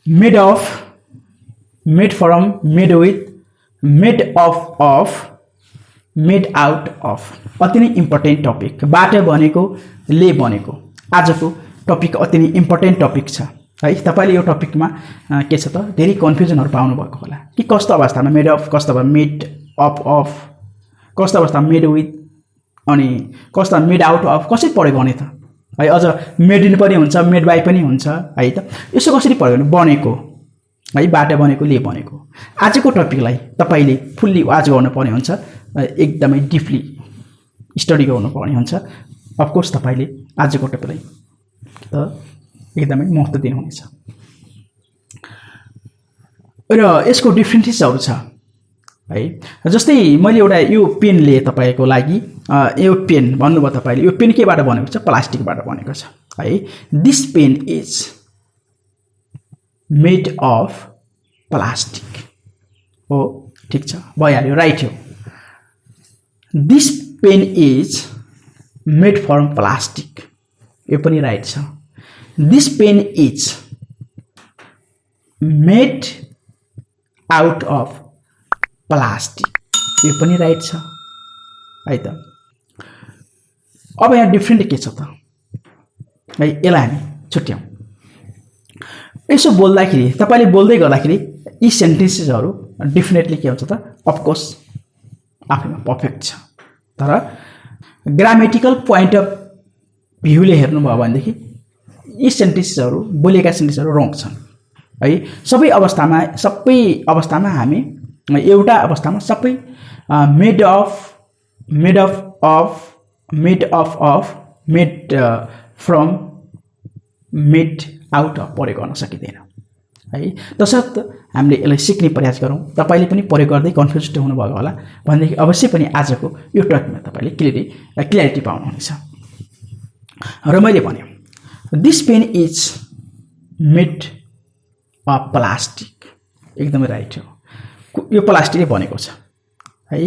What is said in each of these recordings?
Made of, made from, made with, made of, made out of. अति नै important topic. बाट बनेको, ले बनेको। आजको टपिक अति नै इम्पोर्टेन्ट टपिक छ है। तपाईले यो टपिकमा के छ त धेरै कन्फ्युजनहरु पाउनु भएको होला कि कस्तो अवस्थामा मेड अफ, कस्तो अवस्थामा मेड अफ, कस्तो अवस्थामा मेड विथ अनि कस्तो मेड आउट अफ कसरी प्रयोग गर्ने त है। अझ मेड इन पनि हुन्छ, मेड बाइ पनि हुन्छ है त। यसो कसरी प्रयोग गर्ने? बनेको है, बाट बनेको, ले बनेको। आजको टपिकलाई तपाईले फुल्ली वाच गर्नुपर्ने हुन्छ, एकदमै डिपली स्टडी गर्नुपर्ने हुन्छ। अफ कोर्स तपाईले आजको टपिकलाई त एकदमै महत्त्व दिनुहुनेछ। र यसको डिफरेन्सेसहरु छ है। जस्तै मैले एउटा यो पेन लिए तपाईको लागि, यो पेन भन्नुभयो तपाईले, यो पेन केबाट बनेको छ? प्लास्टिकबाट बनेको छ है। This pen is made of plastic हो, ठीक छ, भइहाल्यो, राइट हो। This pen is made from plastic, यो पनि राइट छ। This pen is made out of plastic, यो पनि राइट छ है त। अब यहाँ डिफरेन्ट के छ त है, यसलाई हामी छुट्याउँ। यसो बोल्दाखेरि तपाईले बोल्दै गर्दाखेरि यी सेन्टेन्सेसहरु डेफिनेटली के हुन्छ त, अफ कोर्स आफैमा परफेक्ट छ। तर ग्रामेटिकल पोइन्ट अफ भ्यूले हेर्नुभयो भनेदेखि यी सेन्टेन्सेसहरु, बोलेका सेन्टेन्सहरु रङ छन् है। सबै अवस्थामा हामी एउटा अवस्थामा सबै made of, made of, made of, made from, made out of प्रयोग गर्न सकिँदैन है। तसर्थ हामीले यसलाई सिक्ने प्रयास गरौँ। तपाईले पनि प्रयोग गर्दै कन्फ्युज हुनुभएको होला भनेदेखि अवश्य पनि आजको यो टपिकमा तपाईले क्लियरिटी पाउनुहुनेछ। र मैले भने this pen is made of plastic, एकदमै राइट हो, यो प्लास्टिकले बनेको छ है।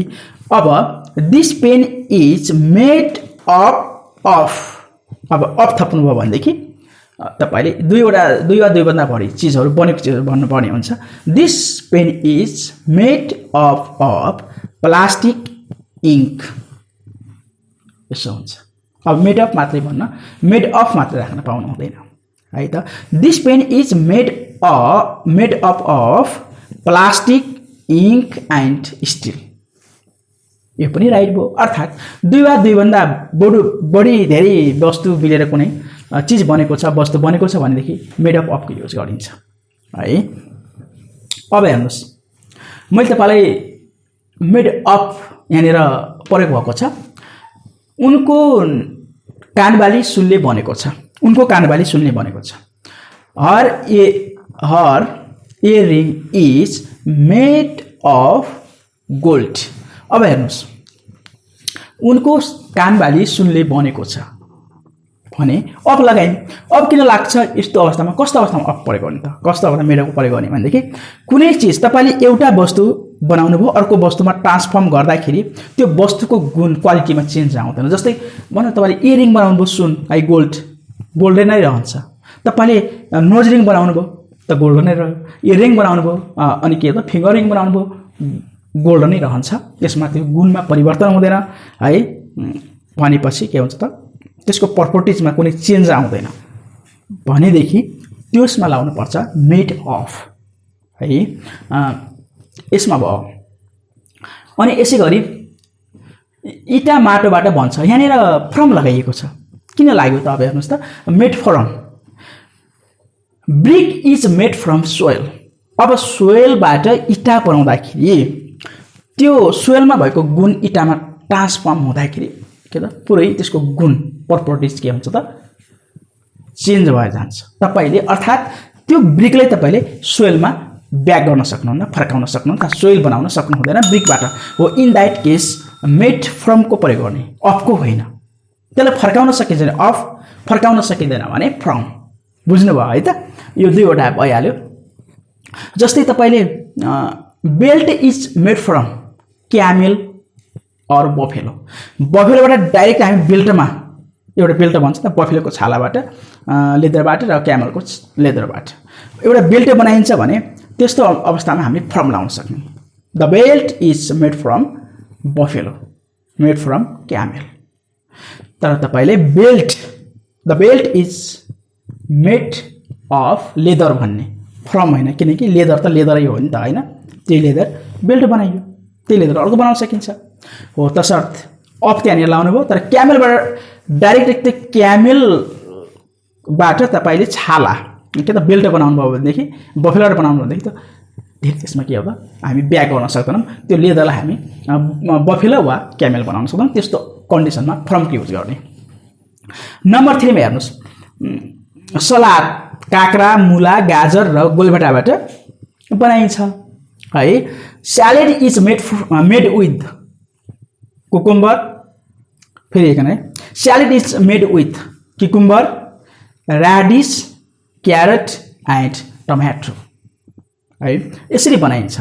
अब this pen is made of, अब अफ थप्नुभयो भनेदेखि तपाईले दुई वा दुईभन्दा बढी चिजहरु, बनेको चिजहरु भन्नुपर्ने हुन्छ। This pen is made of plastic ink, यसो हुन्छ। अब मेड अफ मात्रै भन्न, मेड अफ मात्रै राख्न पाउनु हुँदैन है त। This pen is made of plastic ink and steel, यो पनि राइट भयो। अर्थात् दुई वा दुईभन्दा बढी धेरै वस्तु मिलेर कुनै चीज बनेको छ, वस्तु बनेको छ भनेदेखि मेड अफ को युज गरिन्छ है। अब हेर्नुस्, मैले तपाईलाई मेड अफ यहाँनिर प्रयोग भएको छ। उनको कानबाली सुनले बनेको छ, उनको कानबाली सुनले बनेको छ। Her earring is made of gold. अब हेर्नुस्, उनको कानबाली सुनले बनेको छ भने अफ लगाइन्। अब किन लाग्छ यस्तो अवस्थामा? कस्तो अवस्थामा अफ प्रयोग गर्ने त? कस्तो अवस्थामा मेड अफ प्रयोग गर्ने भनेदेखि कुनै चीज तपाईले एउटा वस्तु बनाउनु भयो, अर्को वस्तुमा ट्रान्सफर्म गर्दाखेरि त्यो वस्तुको गुण, क्वालिटीमा चेन्ज आउँदैन। जस्तै भनौँ तपाईले इयरिङ बनाउनु भयो, सुन है, गोल्डन नै रहन्छ। तपाईले नोज रिङ बनाउनु भयो त गोल्डन नै रह्यो। इयरिङ बनाउनु भयो अनि के त फिङ्गर रिङ बनाउनु भयो, गोल्डन नै रहन्छ। यसमा त्यो गुणमा परिवर्तन हुँदैन है। भनेपछि के हुन्छ त, त्यसको प्रपर्टिजमा कुनै चेन्ज आउँदैन भनेदेखि त्यसमा लाउनु पर्छ मेड अफ है। यसमा भयो। अनि यसैगरी इटा माटोबाट बन्छ, यहाँनिर फ्रम लगाइएको छ। किन लाग्यो त? अब हेर्नुस् त, made from. Brick is made from soil. अब सोइलबाट इटा बनाउँदाखेरि त्यो सोइलमा भएको गुण इटामा ट्रान्सफर्म हुँदाखेरि के त पुरै त्यसको गुण, प्रपर्टिज के हुन्छ त, चेन्ज भएर जान्छ। तपाईले अर्थात् त्यो ब्रिकलाई तपाईले सोइलमा ब्याक गर्न सक्नुहुन्न, फर्काउन सक्नुहुन्न, सोइल बनाउन सक्नु हुँदैन ब्रिकबाट हो। In that case made from को प्रयोग गर्ने, अफ को होइन। त्यसलाई फर्काउन सकिँदैन, अफ फर्काउन सकिँदैन भने फ्रम। बुझ्नुभयो है त? यो दुईवटा भइहाल्यो। जस्तै तपाईले बेल्ट इज मेड फ्रम क्यामेल और बफेलो। बफेलोबाट डाइरेक्ट हामी बेल्टमा एउटा बेल्ट भन्छ त बफेलोको छालाबाट लेदरबाट र क्यामलको लेदरबाट एउटा बेल्ट बनाइन्छ भने त्यस्तो अवस्थामा हामीले फर्म लाउन सक्छौँ the belt is made from buffalo made from camel तर तपाईले the belt is made of leather भन्ने फ्रम होइन किनकि लेदर त लेदरै हो नि त होइन त्यही लेदर बेल्ट बनाइयो त्यही लेदर अर्को बनाउन सकिन्छ हो तसर्थ अफ त्यहाँनिर लाउनु भयो तर क्यामेलबाट डाइरेक्ट क्यामेलबाट तपाईले छाला के त बेल्ट बनाउनु भयो भनेदेखि बफेलोबाट बनाउनु भनेदेखि त धेरै त्यसमा के हो त हामी ब्याक गर्न सक्दैनौँ त्यो लेदरलाई हामी बफेलो वा क्यामेल बनाउन सक्दैनौँ त्यस्तो कन्डिसनमा फ्रमको युज गर्ने नम्बर 3 मा हेर्नुस् सलाद काँक्रा मुला गाजर र गोलभेडाबाट बनाइन्छ है salad is made with cucumber फेरि एकन है salad is made with cucumber radish carrot and tomato है यसरी बनाइन्छ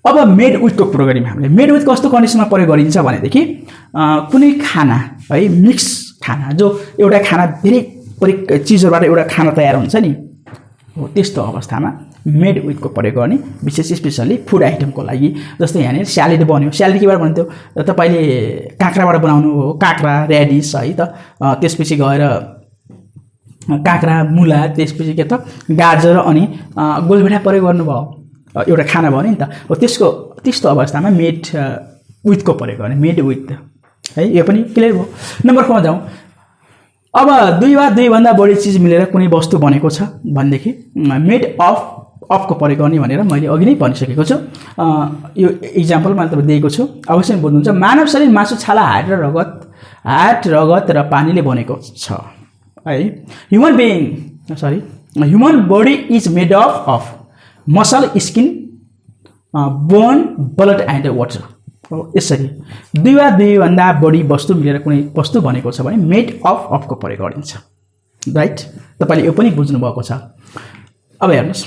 अब मेड विथको प्रयोग गऱ्यौँ हामीले मेड विथ कस्तो कन्डिसनमा प्रयोग गरिन्छ भनेदेखि कुनै खाना है मिक्स खाना जो एउटा खाना धेरै चिजहरुबाट एउटा खाना तयार हुन्छ नि हो त्यस्तो अवस्थामा मेड विथको प्रयोग गर्ने विशेष स्पेशली फुड आइटमको लागि जस्तै यहाँ स्यालेड बन्यो स्यालेड केबाट बन्थ्यो तपाईले काँक्राबाट बनाउनु हो काँक्रा ऱ्याडिस है त त्यसपछि गएर काँक्रा मुला त्यसपछि के त गाजर अनि गोलभेडा प्रयोग गर्नुभयो एउटा खाना भयो नि त हो त्यस्तो अवस्थामा मेड विथको प्रयोग गर्ने मेड विथ है यो पनि क्लियर भयो नम्बर 4 मा जाउँ अब दुई वा दुई भन्दा बढी चीज मिलेर कुनै वस्तु बनेको छ भनेदेखि मेड अफको प्रयोग गर्ने भनेर मैले अघि नै भनिसकेको छु यो एक्जाम्पल मात्र दिएको छु अवश्य बुझ्नुहुन्छ मानव शरीर मासु छाला हाड रगत र पानीले बनेको छ है human body is made of muscle skin bone blood and water यसरी दुई वा दुई भन्दा बढी वस्तु मिलेर कुनै वस्तु बनेको छ भने मेड अफको प्रयोग गरिन्छ राइट तपाईले यो पनि बुझ्नु भएको छ अब हेर्नुस्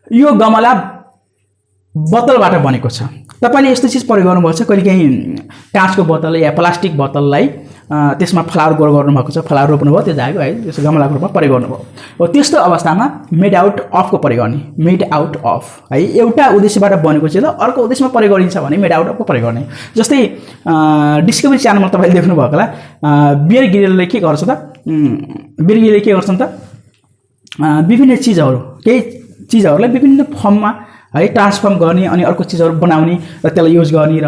यो गमला बोतलबाट बनेको छ तपाईले यस्तो चीज प्रयोग गर्नुभएको छ कहिलेकाहीँ काँचको बोतल या प्लास्टिक बोतललाई त्यसमा फ्लावर ग्रो गर्नुभएको छ फ्लावर रोप्नुभयो त्यो जाग्यो है त्यसो गमलाको रूपमा प्रयोग गर्नुभयो हो त्यस्तो अवस्थामा मेड आउट अफको प्रयोग गर्ने मेड आउट अफ है एउटा उद्देश्यबाट बनेको चिज अर्को उद्देश्यमा प्रयोग गरिन्छ भने मेड आउट अफको प्रयोग गर्ने जस्तै डिस्कभरी च्यानलमा तपाईले देख्नु भएको होला बियर गिरीले के गर्छ त बियर गिरीले के गर्छन् त विभिन्न चीजहरु केही चीजहरुलाई विभिन्न फर्ममा है ट्रान्सफर्म गर्ने अनि अर्को चीजहरु बनाउने र त्यसलाई युज गर्ने र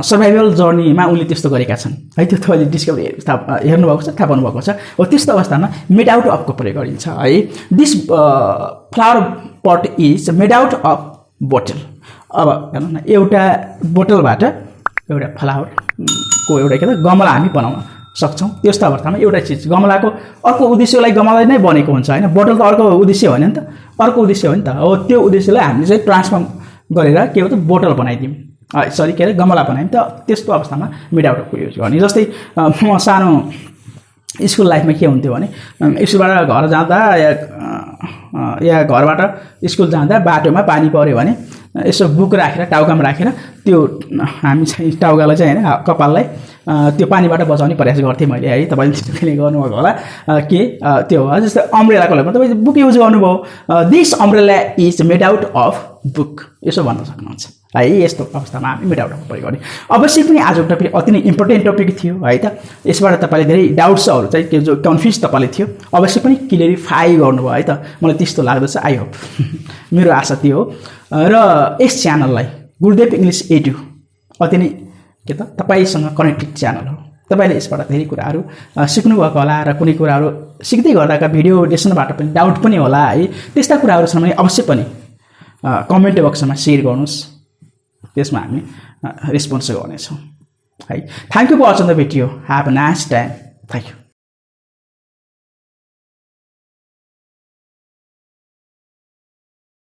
सर्भाइभल जर्नीमा उनले त्यस्तो गरेका छन् है त्यो तपाईले डिस्कभरी हेर्नु भएको छ थाहा पाउनु भएको छ हो त्यस्तो अवस्थामा मेड आउट अफको प्रयोग गरिन्छ है दिस फ्लावर पट is made out of bottle अब हेर्नु न एउटा बोतलबाट एउटा फ्लावर को एउटा के त गमला हामी बनाउन सक्छौं त्यस्तो अवस्थामा एउटा चीज गमलाको अर्को उद्देश्यलाई गमला नै बनेको हुन्छ हैन बोतल त अर्को उद्देश्य होइन नि त अर्को उद्देश्य हो नि त हो त्यो उद्देश्यलाई हामीले चाहिँ ट्रान्सफर्म गरेर के हो त बोतल बनाइदियौं सरी के अरे गमला बनायौं त त्यस्तो अवस्थामा मेड आउट अफको युज गर्ने जस्तै म सानो स्कुल लाइफमा के हुन्थ्यो भने स्कुलबाट घर जाँदा या घरबाट स्कुल जाँदा बाटोमा पानी पर्यो भने यसो बुक राखेर टाउकामा राखेर त्यो हामी चाहिँ टाउकालाई चाहिँ हैन कपाललाई त्यो पानीबाट बचाउने प्रयास गर्थे मैले है तपाईले त्यसले गर्नुभएको होला के त्यो जस्तै अम्ब्रेलाको लागि तपाईले बुक युज गर्नुभयो this umbrella is made out of book यसो भन्न सक्नुहुन्छ है यस्तो अवस्थामा हामी मेड आउट अफ प्रयोग गर्ने अवश्य पनि आजको टपिक अति नै इम्पोर्टेन्ट टपिक थियो है त यसबाट तपाईले धेरै डाउट्सहरु चाहिँ के जो कन्फ्युज तपाईले थियो अवश्य पनि क्लियरिफाई गर्नुभयो है त मलाई त्यस्तो लाग्दछ आई होप मेरो आशा त्यो हो र यस च्यानललाई गुरुदेव इंग्लिश एडु अति नै के त तपाईसँग कनेक्टेड च्यानल हो तपाईले यसबाट धेरै कुराहरु सिक्नु भएको होला र कुनै कुराहरु सिक्दै गर्दाका भिडियो लेसनबाट पनि डाउट पनि होला है त्यस्ता कुराहरु छन् भने अवश्य पनि कमेन्ट बक्समा शेयर गर्नुस् त्यसमा हामी रेस्पोन्स गर्नेछौं है thank you for watching the video have a nice time thank you